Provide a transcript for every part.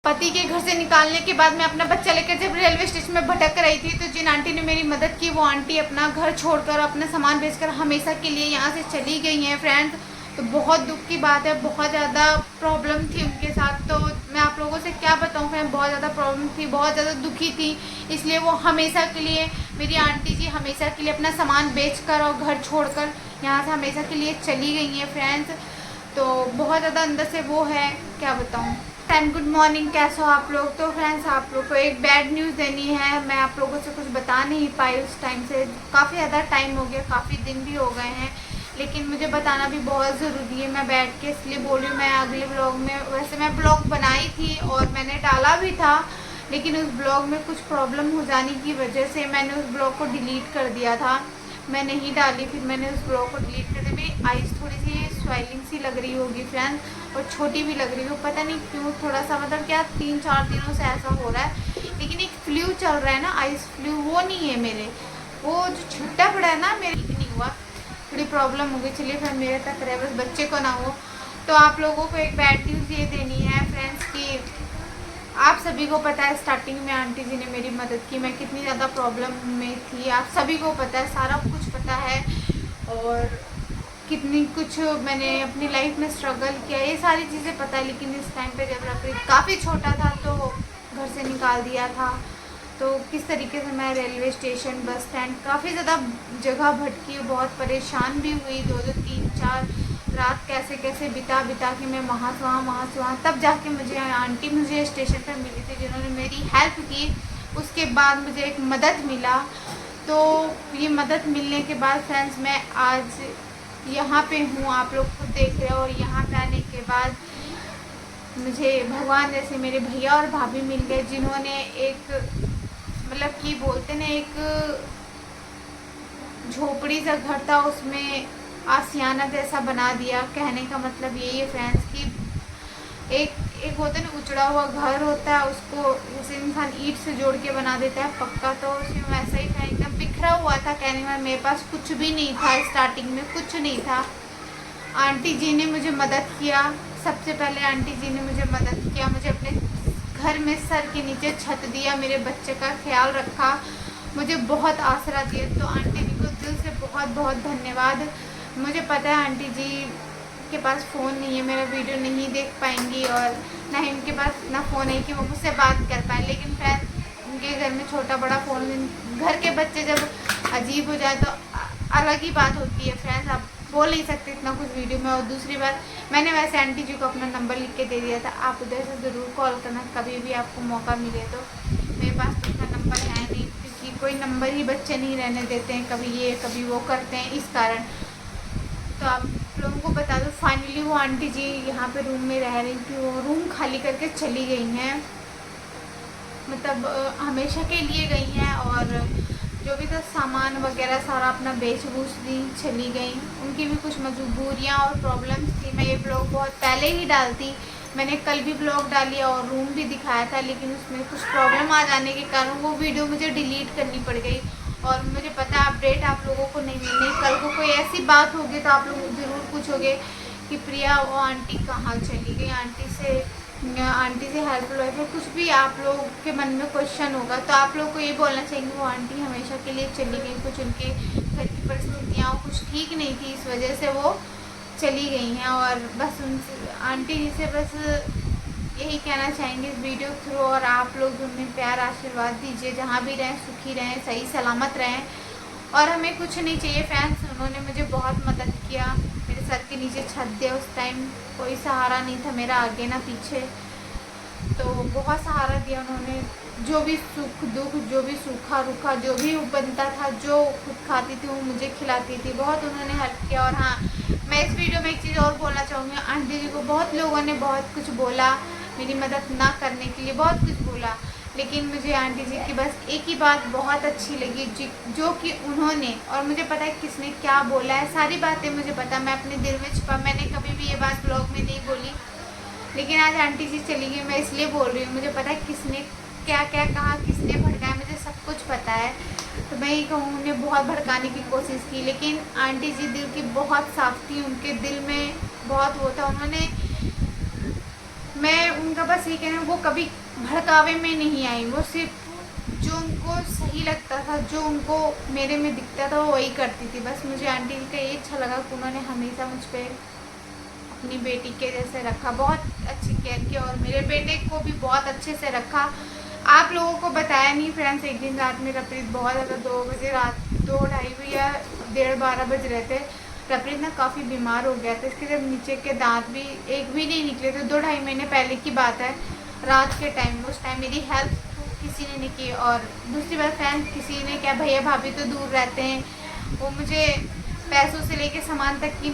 पति के घर से निकालने के बाद मैं अपना बच्चा लेकर जब रेलवे स्टेशन में भटक रही थी, तो जिन आंटी ने मेरी मदद की वो आंटी अपना घर छोड़कर, अपना सामान बेचकर हमेशा के लिए यहाँ से चली गई हैं फ्रेंड्स। तो बहुत दुख की बात है, बहुत ज़्यादा प्रॉब्लम थी उनके साथ। तो मैं आप लोगों से क्या बताऊँ फ्रेंड, बहुत ज़्यादा प्रॉब्लम थी, बहुत ज़्यादा दुखी थी। इसलिए वो हमेशा के लिए, मेरी आंटी जी हमेशा के लिए अपना सामान बेचकर और घर छोड़कर यहाँ से हमेशा के लिए चली गई हैं फ्रेंड्स। तो बहुत ज़्यादा अंदर से वो है, क्या बताऊँ। एंड गुड मॉर्निंग, कैसे हो आप लोग। तो फ्रेंड्स आप लोग को एक बैड न्यूज़ देनी है। मैं आप लोगों से कुछ बता नहीं पाई उस टाइम से, काफ़ी ज़्यादा टाइम हो गया, काफ़ी दिन भी हो गए हैं, लेकिन मुझे बताना भी बहुत ज़रूरी है। मैं बैठ के इसलिए बोल रही हूँ। मैं अगले ब्लॉग में, वैसे मैं ब्लॉग बनाई थी और मैंने डाला भी था, लेकिन उस ब्लॉग में कुछ प्रॉब्लम हो जाने की वजह से मैंने उस ब्लॉग को डिलीट कर दिया था। मैं नहीं डाली, फिर मैंने उस ब्लॉग को डिलीट कर दिया। मेरी आइज़ थोड़ी सी स्वेलिंग सी लग रही होगी फ्रेंड्स, और छोटी भी लग रही हो, पता नहीं क्यों, थोड़ा सा मतलब क्या 3-4 दिनों से ऐसा हो रहा है। लेकिन एक फ्लू चल रहा है ना, आइस फ्लू, वो नहीं है मेरे, वो जो छुट्टा पड़ा है ना मेरे, नहीं हुआ, थोड़ी प्रॉब्लम हो गई। चलिए फिर मेरे तक रहे, बस बच्चे को ना हो। तो आप लोगों को एक बैड न्यूज़ ये देनी है फ्रेंड्स कि आप सभी को पता है स्टार्टिंग में आंटी जी ने मेरी मदद की, मैं कितनी ज़्यादा प्रॉब्लम में थी, आप सभी को पता है, सारा कुछ पता है। और कितनी कुछ मैंने अपनी लाइफ में स्ट्रगल किया, ये सारी चीज़ें पता है। लेकिन इस टाइम पे जब रफीक काफ़ी छोटा था तो घर से निकाल दिया था। तो किस तरीके से मैं रेलवे स्टेशन, बस स्टैंड, काफ़ी ज़्यादा जगह भटकी, बहुत परेशान भी हुई। 2-2, 3-4 रात कैसे कैसे बिता बिता के मैं वहाँ से वहाँ, तब जाके मुझे आंटी मुझे स्टेशन पर मिली थी, जिन्होंने मेरी हेल्प की। उसके बाद मुझे एक मदद मिला। तो ये मदद मिलने के बाद फ्रेंड्स मैं आज यहाँ पे हूँ, आप लोग खुद देख रहे हो। और यहाँ पे आने के बाद मुझे भगवान जैसे मेरे भैया और भाभी मिल गए, जिन्होंने एक, मतलब कि बोलते ना, एक झोपड़ी सा घर था उसमें आशियाना जैसा बना दिया। कहने का मतलब यही है फ्रेंड्स कि एक एक होता है ना, उचड़ा हुआ घर होता है, उसको जैसे इंसान ईंट से जोड़ के बना देता है पक्का, तो उसमें वैसा ही था, एकदम बिखरा हुआ था। कहने में मेरे पास कुछ भी नहीं था, स्टार्टिंग में कुछ नहीं था। आंटी जी ने मुझे मदद किया, सबसे पहले आंटी जी ने मुझे मदद किया, मुझे अपने घर में सर के नीचे छत दिया, मेरे बच्चे का ख्याल रखा, मुझे बहुत आसरा दिया। तो आंटी जी को दिल से बहुत बहुत धन्यवाद। मुझे पता है आंटी जी के पास फ़ोन नहीं है, मेरा वीडियो नहीं देख पाएंगी, और ना ही उनके पास इतना फ़ोन है कि वो मुझसे बात कर पाए। लेकिन फिर उनके घर में छोटा बड़ा फ़ोन, घर के बच्चे जब अजीब हो जाए तो अलग ही बात होती है फ्रेंड्स, आप बोल नहीं सकते इतना कुछ वीडियो में। और दूसरी बात, मैंने वैसे आंटी जी को अपना नंबर लिख के दे दिया था, आप उधर से ज़रूर कॉल करना कभी भी आपको मौका मिले तो। मेरे पास तो उनका नंबर है नहीं, क्योंकि कोई नंबर ही बच्चे नहीं रहने देते हैं, कभी ये कभी वो करते हैं, इस कारण। तो आप लोगों को बता दो, फाइनली वो आंटी जी यहाँ पे रूम में रह रही थी, वो रूम खाली करके चली गई हैं, मतलब हमेशा के लिए गई हैं। और जो भी था सामान वगैरह सारा अपना बेच बूच दी, चली गई। उनकी भी कुछ मजबूरियाँ और प्रॉब्लम्स थी। मैं ये ब्लॉग बहुत पहले ही डालती, मैंने कल भी ब्लॉग डाली और रूम भी दिखाया था, लेकिन उसमें कुछ प्रॉब्लम आ जाने के कारण वो वीडियो मुझे डिलीट करनी पड़ गई। और मुझे पता है अपडेट आप लोगों को नहीं मिलनी। कल को कोई ऐसी बात होगी तो आप लोग ज़रूर पूछोगे कि प्रिया वो आंटी कहाँ चली गई, आंटी से हेल्प लो, फिर कुछ भी आप लोग के मन में क्वेश्चन होगा, तो आप लोग को ये बोलना चाहिए वो आंटी हमेशा के लिए चली गई, कुछ उनके घर की परिस्थितियाँ कुछ ठीक नहीं थी, इस वजह से वो चली गई हैं। और बस उनसे, आंटी जी से बस यही कहना चाहेंगे इस वीडियो के थ्रू। और आप लोग उन्हें प्यार आशीर्वाद दीजिए, जहाँ भी रहें सुखी रहें, सही सलामत रहें। और हमें कुछ नहीं चाहिए फ्रेंड्स, उन्होंने मुझे बहुत मदद किया, मेरे सर के नीचे छत दिया। उस टाइम कोई सहारा नहीं था मेरा, आगे ना पीछे, तो बहुत सहारा दिया उन्होंने। जो भी सुख दुख, जो भी सूखा रूखा जो भी बनता था, जो खुद खाती थी वो मुझे खिलाती थी, बहुत उन्होंने हेल्प किया। और हाँ, मैं इस वीडियो में एक चीज़ और बोलना चाहूँगी, आंटी जी को बहुत लोगों ने बहुत कुछ बोला, मेरी मदद ना करने के लिए बहुत कुछ बोला, लेकिन मुझे आंटी जी की बस एक ही बात बहुत अच्छी लगी, जो कि उन्होंने, और मुझे पता है किसने क्या बोला है, सारी बातें मुझे पता, मैं अपने दिल में छुपा, मैंने कभी भी ये बात ब्लॉग में नहीं बोली, लेकिन आज आंटी जी चली गई, मैं इसलिए बोल रही हूँ। मुझे पता है किसने क्या क्या कहा, किसने भड़काया, मुझे सब कुछ पता है। तो मैं ये कहूँ, उन्हें बहुत भड़काने की कोशिश की, लेकिन आंटी जी दिल की बहुत साफ थी, उनके दिल में बहुत वो था। उन्होंने मैं उनका बस ये कहना, वो कभी भड़कावे में नहीं आई, वो सिर्फ जो उनको सही लगता था, जो उनको मेरे में दिखता था वो वही करती थी। बस मुझे आंटी जी का ये अच्छा लगा कि उन्होंने हमेशा मुझ पर अपनी बेटी के जैसे रखा, बहुत अच्छी केयर की और मेरे बेटे को भी बहुत अच्छे से रखा। आप लोगों को बताया नहीं फ्रेंड्स, एक दिन रात में रफरीत बहुत ज़्यादा 2 बजे रात 2-2:30 या 1:30-12 बज रहे थे। रफरीत ना काफ़ी बीमार हो गया था, इसके जब नीचे के दांत भी एक भी नहीं निकले थे। 2-2.5 महीने पहले की बात है, रात के टाइम। उस टाइम मेरी हेल्प किसी ने नहीं की। और दूसरी बात फ्रेंड्स, किसी ने क्या, भैया भाभी तो दूर रहते हैं, वो मुझे पैसों से लेके सामान तक की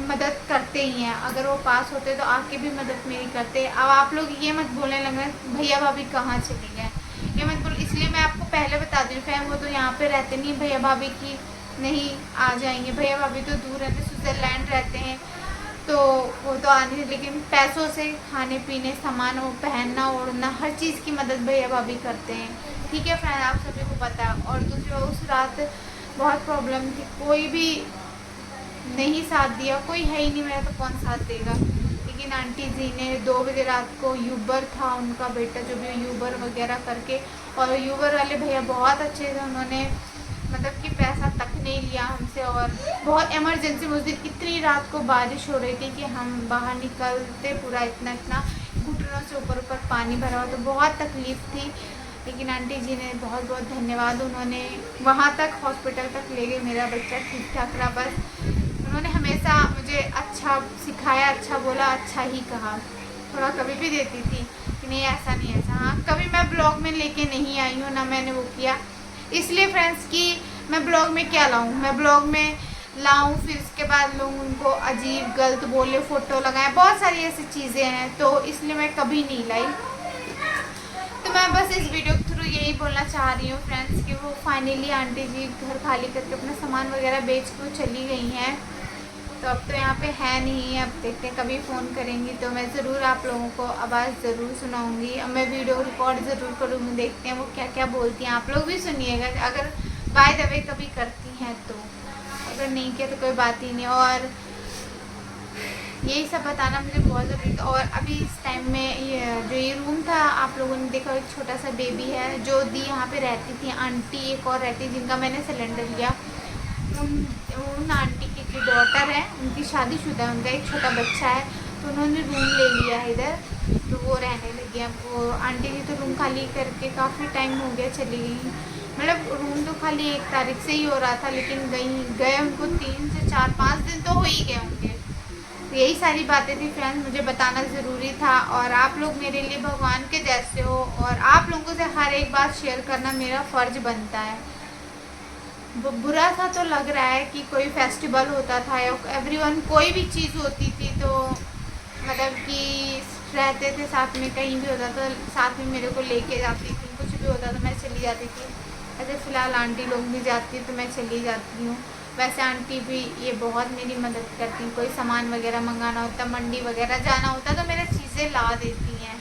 मदद करते ही हैं। अगर वो पास होते तो आके भी मदद मेरी करते। अब आप लोग ये मत बोलने लगे भैया भाभी कहाँ चली गए, ये मत बोल। इसलिए मैं आपको पहले बता दूँ फैम, वो तो यहाँ पे रहते नहीं, भैया भाभी की नहीं आ जाएंगे। भैया भाभी तो दूर रहते, स्विट्ज़रलैंड रहते हैं, तो वो तो आने, लेकिन पैसों से खाने पीने सामान, वो पहनना ओढ़ना हर चीज़ की मदद भैया भाभी करते हैं। ठीक है फ्रेंड, आप सभी को पता है। और दूसरी उस रात बहुत प्रॉब्लम थी, कोई भी नहीं साथ दिया, कोई है ही नहीं मेरा, तो कौन साथ देगा। लेकिन आंटी जी ने 2 बजे रात को, यूबर था उनका बेटा जो भी, यूबर वगैरह करके, और यूबर वाले भैया बहुत अच्छे थे, उन्होंने मतलब कि पैसा तक नहीं लिया हमसे। और बहुत इमरजेंसी में उस दिन इतनी रात को बारिश हो रही थी कि हम बाहर निकलते पूरा इतना इतना घुटनों से ऊपर पानी भरा हुआ, तो बहुत तकलीफ़ थी। लेकिन आंटी जी ने बहुत बहुत धन्यवाद, उन्होंने वहाँ तक हॉस्पिटल तक ले गए, मेरा बच्चा ठीक ठाक रहा। बस उन्होंने हमेशा मुझे अच्छा सिखाया, अच्छा बोला, अच्छा ही कहा। थोड़ा कभी भी देती थी कि नहीं ऐसा नहीं ऐसा। हाँ, कभी मैं ब्लॉग में लेके नहीं आई हूँ, ना मैंने वो किया। इसलिए फ्रेंड्स कि मैं ब्लॉग में क्या लाऊँ, मैं ब्लॉग में लाऊँ फिर उसके बाद लोग उनको अजीब गलत बोले, फ़ोटो लगाएं, बहुत सारी ऐसी चीज़ें हैं, तो इसलिए मैं कभी नहीं लाई। तो मैं बस इस वीडियो के थ्रू यही बोलना चाह रही हूँ फ्रेंड्स कि वो फाइनली आंटी जी घर खाली करके अपना सामान वगैरह बेच के चली गई हैं। तो अब तो यहाँ पे है नहीं, अब देखते हैं कभी फ़ोन करेंगी तो मैं ज़रूर आप लोगों को आवाज़ ज़रूर सुनाऊँगी। अब मैं वीडियो रिकॉर्ड ज़रूर करूँगी, देखते हैं वो क्या क्या बोलती हैं। आप लोग भी सुनिएगा, अगर बाय द वे कभी करती हैं तो, अगर नहीं किया तो कोई बात ही नहीं। और यही सब बताना मुझे बहुत ज़रूरी था। और अभी इस टाइम में ये रूम था, आप लोगों ने देखा, एक छोटा सा बेबी है जो दी यहाँ पे रहती थी। आंटी एक और रहती, जिनका मैंने सिलेंडर लिया, उन आंटी की जो डॉटर है, उनकी शादीशुदा है, उनका एक छोटा बच्चा है, तो उन्होंने रूम ले लिया है इधर, तो वो रहने लगी है। वो आंटी जी तो रूम खाली करके काफ़ी टाइम हो गया चली गई। मतलब रूम तो खाली 1 तारीख से ही हो रहा था, लेकिन गए उनको 3 से 4-5 दिन तो हो ही गए होंगे। तो यही सारी बातें थी फ्रेंड्स, मुझे बताना ज़रूरी था। और आप लोग मेरे लिए भगवान के जैसे हो, और आप लोगों से हर एक बात शेयर करना मेरा फ़र्ज बनता है। बुरा सा तो लग रहा है कि कोई फेस्टिवल होता था या एवरीवन कोई भी चीज़ होती थी तो मतलब कि रहते थे साथ में, कहीं भी होता था साथ में मेरे को लेके जाती थी, कुछ भी होता तो मैं चली जाती थी। ऐसे फ़िलहाल आंटी लोग भी जाती है तो मैं चली जाती हूँ। वैसे आंटी भी ये बहुत मेरी मदद करती हैं, कोई सामान वगैरह मंगाना होता, मंडी वगैरह जाना होता तो मेरे चीज़ें ला देती हैं,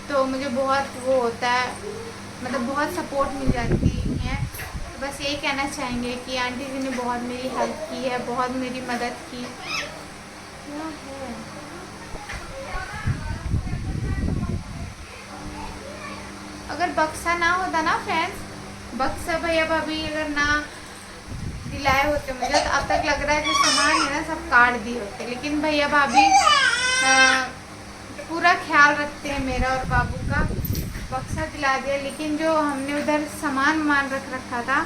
तो मुझे बहुत वो होता है, मतलब बहुत सपोर्ट मिल जाती है। तो बस यही कहना चाहेंगे कि आंटी जी ने बहुत मेरी हेल्प की है, बहुत मेरी मदद की। क्या है? अगर बक्सा ना होता ना फ्रेंड्स, बक्सा भैया भाभी अगर ना दिलाए होते मुझे, तो अब तक लग रहा है जो सामान है ना सब काट दिए होते। लेकिन भैया भाभी पूरा ख्याल रखते हैं मेरा और बाबू का, बक्सा दिला दिया। लेकिन जो हमने उधर सामान मान रख रखा था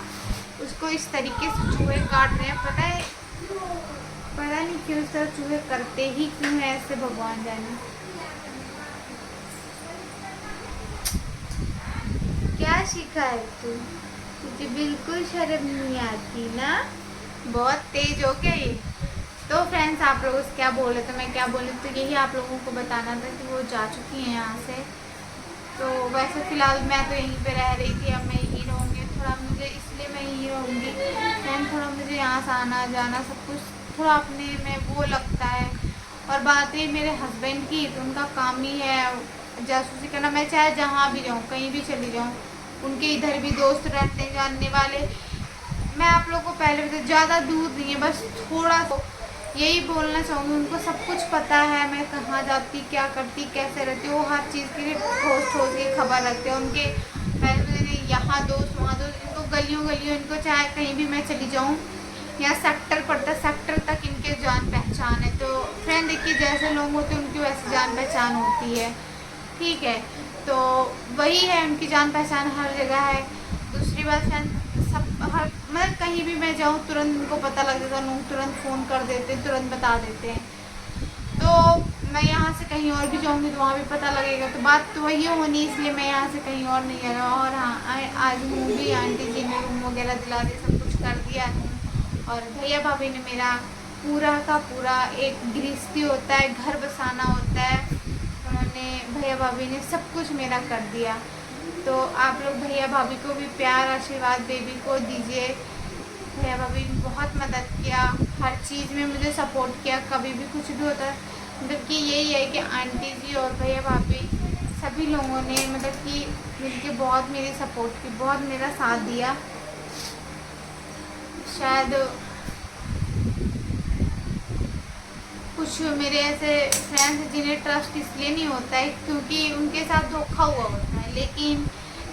उसको इस तरीके से चूहे काट रहे हैं, पता नहीं क्यों इस तरह चूहे करते ही क्यों है ऐसे, भगवान जाने। क्या सीखा है तू? तुझे बिल्कुल शर्म नहीं आती ना, बहुत तेज हो गया ये। तो फ्रेंड्स आप लोगों से क्या बोले तो मैं क्या बोलूँ, तो यही आप लोगों को बताना था कि वो जा चुकी हैं यहाँ से। तो वैसे फ़िलहाल मैं तो यहीं पे रह रही थी, अब मैं यहीं रहूँगी थोड़ा, मुझे इसलिए मैं यहीं रहूँगी फ्रेंड, थोड़ा मुझे यहाँ से आना जाना सब कुछ थोड़ा अपने में वो लगता है। और बात रही मेरे हस्बैंड की, तो उनका काम ही है जासूसी करना। मैं चाहे जहाँ भी जाऊँ, कहीं भी चली जाऊँ, उनके इधर भी दोस्त रहते हैं जानने वाले। मैं आप लोगों को पहले भी ज़्यादा दूर नहीं है, बस थोड़ा यही बोलना चाहूँगी, उनको सब कुछ पता है मैं कहाँ जाती, क्या करती, कैसे रहती, वो हर चीज़ की ठोस ठोस की खबर रखते हैं। उनके यहाँ दोस्त वहाँ दोस्त, इनको गलियों गलियों, इनको चाहे कहीं भी मैं चली जाऊँ, यहाँ सेक्टर पड़ता, सेक्टर तक इनके जान पहचान है। तो फ्रेंड देखिए, जैसे लोग होते हैं उनकी वैसे जान पहचान होती है, ठीक है। तो वही है, उनकी जान पहचान हर जगह है। दूसरी बात फ्रेंड, सब हर मतलब कहीं भी मैं जाऊँ तुरंत उनको पता लग जाता, लोग तुरंत फ़ोन कर देते, तुरंत बता देते हैं। तो मैं यहाँ से कहीं और भी जाऊँगी तो वहाँ भी पता लगेगा, तो बात तो वही होनी, इसलिए मैं यहाँ से कहीं और नहीं जा रहा। और हाँ, आज हूँ भी, आंटी जी ने रूम वगैरह दिला दी, सब कुछ कर दिया हूँ। और भैया भाभी ने मेरा पूरा का पूरा, एक गृहस्थी होता है, घर बसाना होता है, उन्होंने भैया भाभी ने सब कुछ मेरा कर दिया। तो आप लोग भैया भाभी को भी प्यार आशीर्वाद बेबी को दीजिए। भैया भाभी ने बहुत मदद किया, हर चीज़ में मुझे सपोर्ट किया, कभी भी कुछ भी होता है। मतलब कि यही है कि आंटी जी और भैया भाभी सभी लोगों ने मतलब कि मिलके बहुत मेरी सपोर्ट की, बहुत मेरा साथ दिया। शायद कुछ मेरे ऐसे फ्रेंड्स जिन्हें ट्रस्ट इसलिए नहीं होता है क्योंकि उनके साथ धोखा हुआ होता है, लेकिन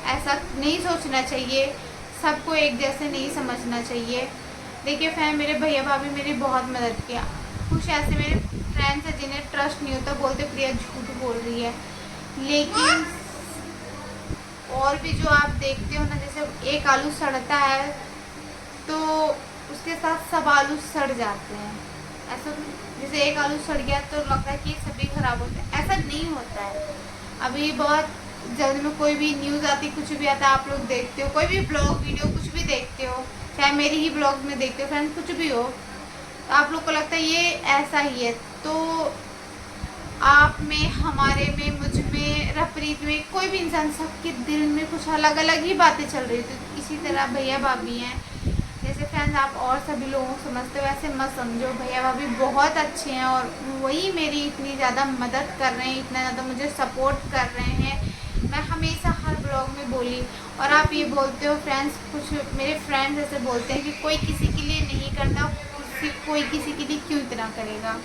ऐसा नहीं सोचना चाहिए, सबको एक जैसे नहीं समझना चाहिए। देखिए फ्रेंड, मेरे भैया भाभी मेरी बहुत मदद किया। कुछ ऐसे मेरे फ्रेंड्स हैं जिन्हें ट्रस्ट नहीं होता, बोलते प्रिया झूठ बोल रही है, लेकिन और भी जो आप देखते हो ना, जैसे एक आलू सड़ता है तो उसके साथ सब आलू सड़ जाते हैं। ऐसा जैसे एक आलू सड़ गया तो लगता है कि सभी खराब होते हैं, ऐसा नहीं होता है। अभी बहुत जल्द में कोई भी न्यूज़ आती, कुछ भी आता है, आप लोग देखते हो, कोई भी ब्लॉग वीडियो कुछ भी देखते हो, चाहे मेरी ही ब्लॉग में देखते हो फ्रेंड, कुछ भी हो, तो आप लोग को लगता है ये ऐसा ही है। तो आप में, हमारे में, मुझ में, रफरीत में, कोई भी इंसान, सबके दिल में कुछ अलग अलग ही बातें चल रही थी। इसी तरह भैया भाभी हैं, जैसे फ्रेंड्स आप और सभी लोगों को समझते हो वैसे मत समझो। भैया भाभी बहुत अच्छे हैं और वही मेरी इतनी ज़्यादा मदद कर रहे हैं, इतना ज़्यादा मुझे सपोर्ट कर रहे हैं। मैं हमेशा हर ब्लॉग में बोली, और आप ये बोलते हो फ्रेंड्स, कुछ मेरे फ्रेंड्स ऐसे बोलते हैं कि कोई किसी के लिए नहीं करता, कोई किसी के लिए क्यों इतना करेगा।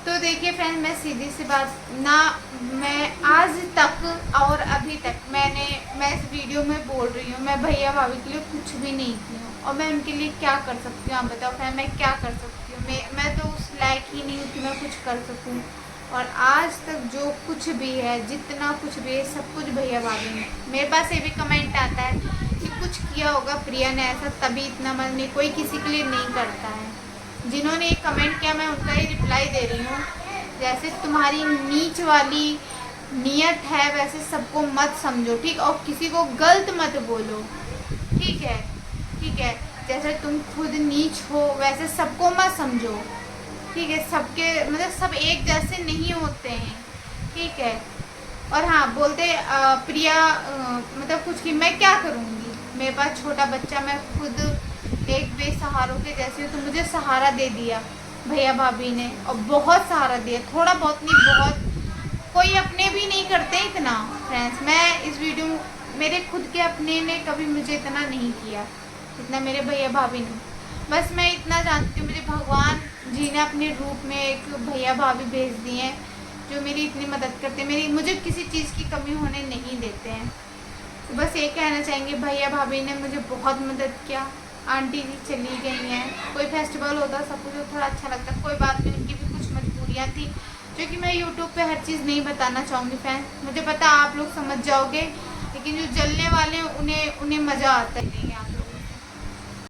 तो देखिए फ्रेंड, मैं सीधी सी बात ना, मैं आज तक और अभी तक मैं इस वीडियो में बोल रही हूँ, मैं भैया भाभी के लिए कुछ भी नहीं की हूँ, और मैं उनके लिए क्या कर सकती हूँ आप बताओ फ्रेंड, मैं क्या कर सकती हूँ। मैं तो उस लायक ही नहीं हूँ कि मैं कुछ कर सकूँ। और आज तक जो कुछ भी है, जितना कुछ भी है, सब कुछ भैया भाभी ने। मेरे पास ये भी कमेंट आता है कि कुछ किया होगा प्रिया ने ऐसा, तभी इतना मन नहीं, कोई किसी के लिए नहीं करता है। जिन्होंने एक कमेंट किया मैं उनका ही रिप्लाई दे रही हूँ। जैसे तुम्हारी नीच वाली नियत है वैसे सबको मत समझो, ठीक, और किसी को गलत मत बोलो, ठीक है, ठीक है। जैसे तुम खुद नीच हो वैसे सबको मत समझो, ठीक है। सबके मतलब सब एक जैसे नहीं होते हैं, ठीक है। और हाँ, बोलते प्रिया मतलब कुछ कि मैं क्या करूँगी, मेरे पास छोटा बच्चा, मैं खुद एक बेसहारों के जैसे हूँ, तो मुझे सहारा दे दिया भैया भाभी ने, और बहुत सहारा दिया, थोड़ा बहुत नहीं बहुत, कोई अपने भी नहीं करते इतना फ्रेंड्स। मैं इस वीडियो, मेरे खुद के अपने ने कभी मुझे इतना नहीं किया जितना मेरे भैया भाभी ने। बस मैं इतना जानती हूँ, मुझे भगवान जी ने अपने रूप में एक भैया भाभी भेज दिए हैं जो मेरी इतनी मदद करते हैं, मुझे किसी चीज़ की कमी होने नहीं देते हैं। तो बस ये कहना चाहेंगे, भैया भाभी ने मुझे बहुत मदद किया। आंटी जी चली गई हैं, कोई फेस्टिवल होता सब कुछ थोड़ा अच्छा लगता, कोई बात नहीं, उनकी भी कुछ मजबूरियाँ थी जो कि मैं यूट्यूब पे हर चीज़ नहीं बताना चाहूँगी फ्रेंड्स। मुझे पता आप लोग समझ जाओगे, लेकिन जो जलने वाले उन्हें मज़ा आता है नहीं आप